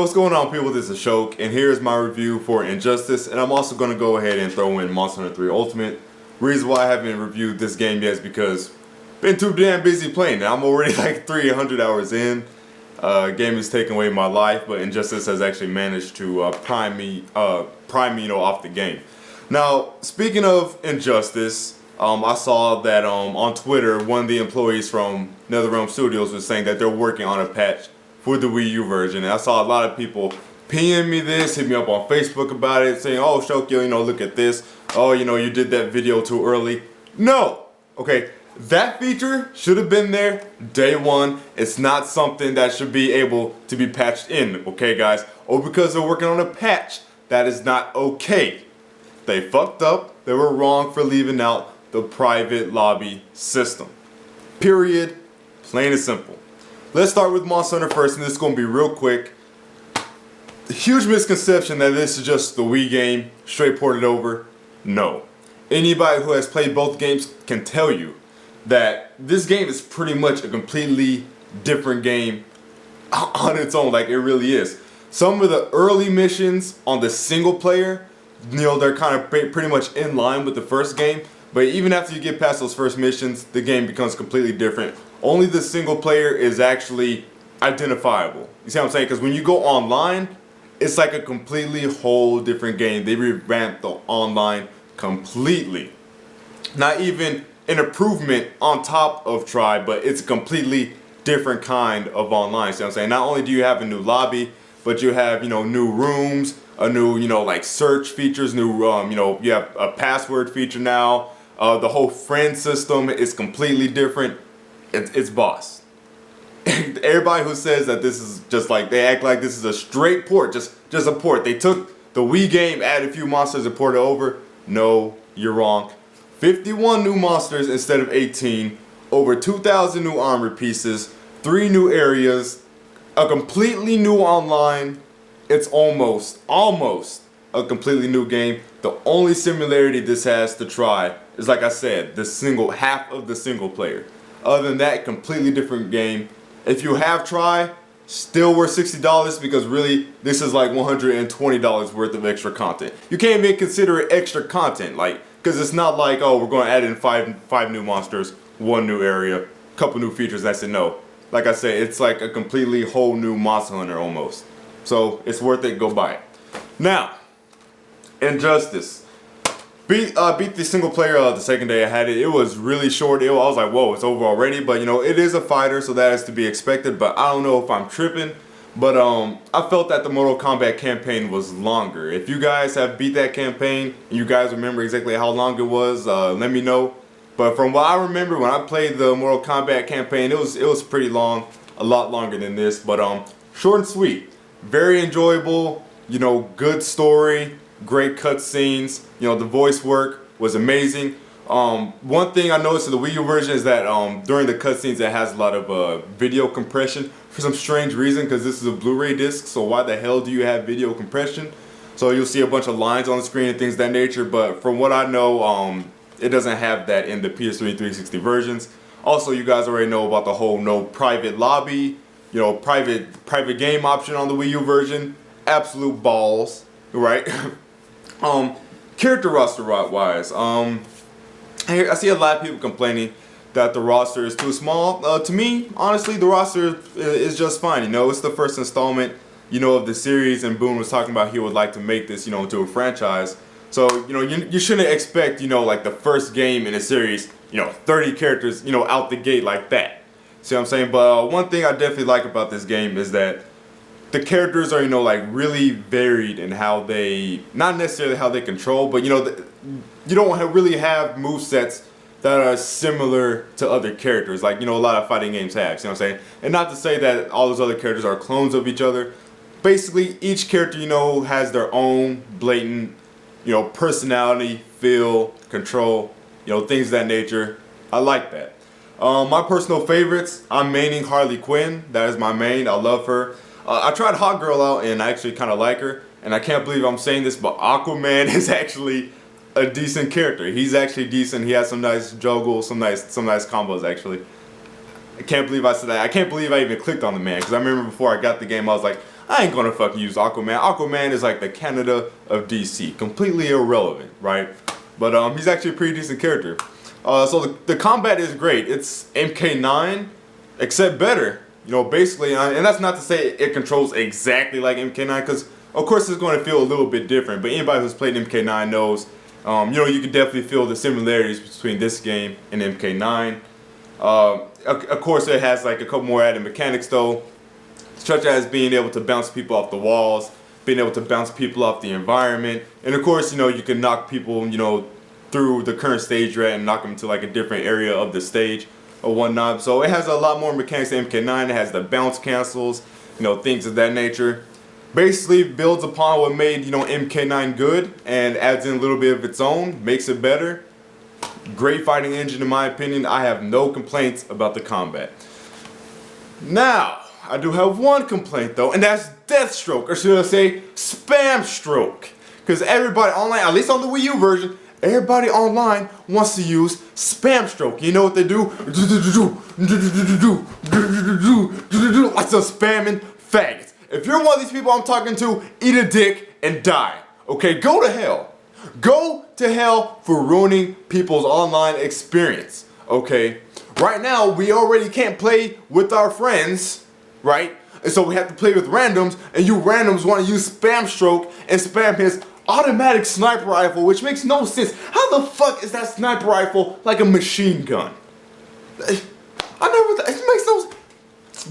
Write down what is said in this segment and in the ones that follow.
What's going on, people? This is Shok, and here's my review for Injustice, and I'm also going to go ahead and throw in Monster Hunter 3 Ultimate. Reason why I haven't reviewed this game yet is because I've been too damn busy playing it. I'm already like 300 hours in. Game is taking away my life, but Injustice has actually managed to prime me off the game. Now, speaking of Injustice, I saw that on Twitter, one of the employees from NetherRealm Studios was saying that they're working on a patch for the Wii U version. And I saw a lot of people PM me this, hit me up on Facebook about it, saying, oh, Shokio, look at this. Oh, you did that video too early. No! Okay, that feature should have been there day one. It's not something that should be able to be patched in, okay, guys? Or because they're working on a patch, that is not okay. They fucked up. They were wrong for leaving out the private lobby system. Period. Plain and simple. Let's start with Monster Hunter first, and this is going to be real quick. The huge misconception that this is just the Wii game, straight ported over. No. Anybody who has played both games can tell you that this game is pretty much a completely different game on its own, like it really is. Some of the early missions on the single player, they're kind of pretty much in line with the first game. But even after you get past those first missions, the game becomes completely different. Only the single player is actually identifiable. You see what I'm saying? Because when you go online, it's like a completely whole different game. They revamped the online completely. Not even an improvement on top of Try, but it's a completely different kind of online. See what I'm saying? Not only do you have a new lobby, but you have, new rooms, a new, like search features, new, you have a password feature now. The whole friend system is completely different. It's boss. Everybody who says that this is just like, they act like this is a straight port, just a port. They took the Wii game, added a few monsters and ported it over. No, you're wrong. 51 new monsters instead of 18. Over 2,000 new armor pieces. 3 new areas. A completely new online. It's almost a completely new game. The only similarity this has to Try is, like I said, the half of the single player. Other than that, completely different game. If you have Try, still worth $60 because really this is like $120 worth of extra content. You can't even consider it extra content, because it's not like, oh, we're going to add in five new monsters, 1 new area, couple new features. That's it. No, like I said, it's like a completely whole new Monster Hunter almost. So it's worth it. Go buy it. Now, Injustice. Beat the single player the second day I had it. It was really short. I was like, whoa, it's over already. But it is a fighter, so that is to be expected. But I don't know if I'm tripping. But I felt that the Mortal Kombat campaign was longer. If you guys have beat that campaign and you guys remember exactly how long it was, let me know. But from what I remember when I played the Mortal Kombat campaign, it was pretty long, a lot longer than this. But short and sweet, very enjoyable. Good story. Great cutscenes. The voice work was amazing. One thing I noticed in the Wii U version is that during the cutscenes it has a lot of video compression for some strange reason, because this is a Blu-ray disc, so why the hell do you have video compression? So you'll see a bunch of lines on the screen and things of that nature, but from what I know, it doesn't have that in the PS3 360 versions. Also, you guys already know about the whole no private lobby, private game option on the Wii U version. Absolute balls, right? Character roster wise, I see a lot of people complaining that the roster is too small. To me, honestly, the roster is just fine. It's the first installment, of the series, and Boone was talking about he would like to make this, into a franchise. So, you shouldn't expect, like the first game in a series, 30 characters, out the gate like that. See what I'm saying? But one thing I definitely like about this game is that the characters are, really varied in how they, not necessarily how they control, but, you don't really have movesets that are similar to other characters, like, a lot of fighting games have, see what I'm saying? And not to say that all those other characters are clones of each other. Basically, each character, has their own blatant, personality, feel, control, things of that nature. I like that. My personal favorites, I'm maining Harley Quinn. That is my main. I love her. I tried Hot Girl out and I actually kind of like her, and I can't believe I'm saying this, but Aquaman is actually a decent character. He's actually decent. He has some nice juggles, some nice combos actually. I can't believe I said that. I can't believe I even clicked on the man, because I remember before I got the game I was like, I ain't gonna fucking use Aquaman. Aquaman is like the Canada of DC, completely irrelevant, right? But he's actually a pretty decent character. So the combat is great. It's MK9, except better. You know, basically, and that's not to say it controls exactly like MK9, because of course it's going to feel a little bit different. But anybody who's played MK9 knows, you know, you can definitely feel the similarities between this game and MK9. Of course, it has like a couple more added mechanics though, such as being able to bounce people off the walls, being able to bounce people off the environment, and of course, you know, you can knock people, you know, through the current stage you're at and knock them to like a different area of the stage or whatnot. So it has a lot more mechanics than MK9. It has the bounce cancels, you know, things of that nature. Basically builds upon what made, you know, MK9 good and adds in a little bit of its own, makes it better. Great fighting engine in my opinion. I have no complaints about the combat. Now, I do have one complaint though, and that's Deathstroke, or should I say Spam Stroke. Because everybody online, at least on the Wii U version, everybody online wants to use Spam Stroke. You know what they do? Like some spamming faggots. If you're one of these people I'm talking to, eat a dick and die. Okay, go to hell. Go to hell for ruining people's online experience. Okay, right now we already can't play with our friends, right? And so we have to play with randoms, and you randoms want to use Spam Stroke and spam his automatic sniper rifle, which makes no sense. How the fuck is that sniper rifle like a machine gun? It makes no sense.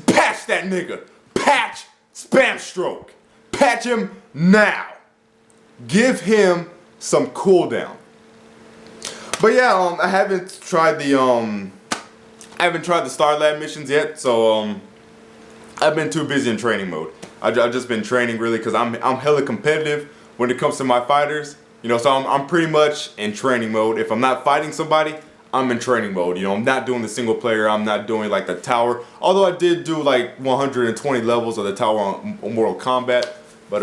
Patch that nigga. Patch Spam Stroke. Patch him now. Give him some cooldown. But yeah, I haven't tried the Star Lab missions yet, so I've been too busy in training mode. I've just been training really because I'm hella competitive when it comes to my fighters. You know, so I'm pretty much in training mode. If I'm not fighting somebody, I'm in training mode. You know, I'm not doing the single player. I'm not doing like the tower. Although I did do like 120 levels of the tower on Mortal Kombat, but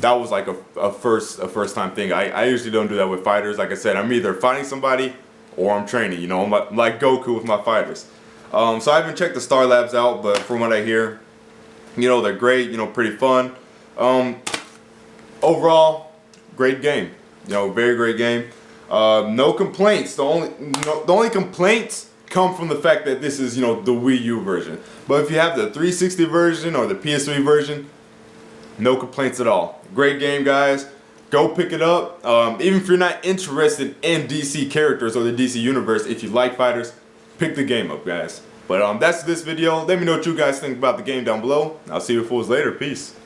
that was like a first time thing. I usually don't do that with fighters. Like I said, I'm either fighting somebody or I'm training. You know, I'm like Goku with my fighters. So I haven't checked the Star Labs out, but from what I hear, you know, they're great. You know, pretty fun. Overall, great game. You know, very great game. No complaints. The only complaints come from the fact that this is, you know, the Wii U version. But if you have the 360 version or the PS3 version, no complaints at all. Great game, guys. Go pick it up. Even if you're not interested in DC characters or the DC universe, if you like fighters, pick the game up, guys. But that's this video. Let me know what you guys think about the game down below. I'll see you fools later. Peace.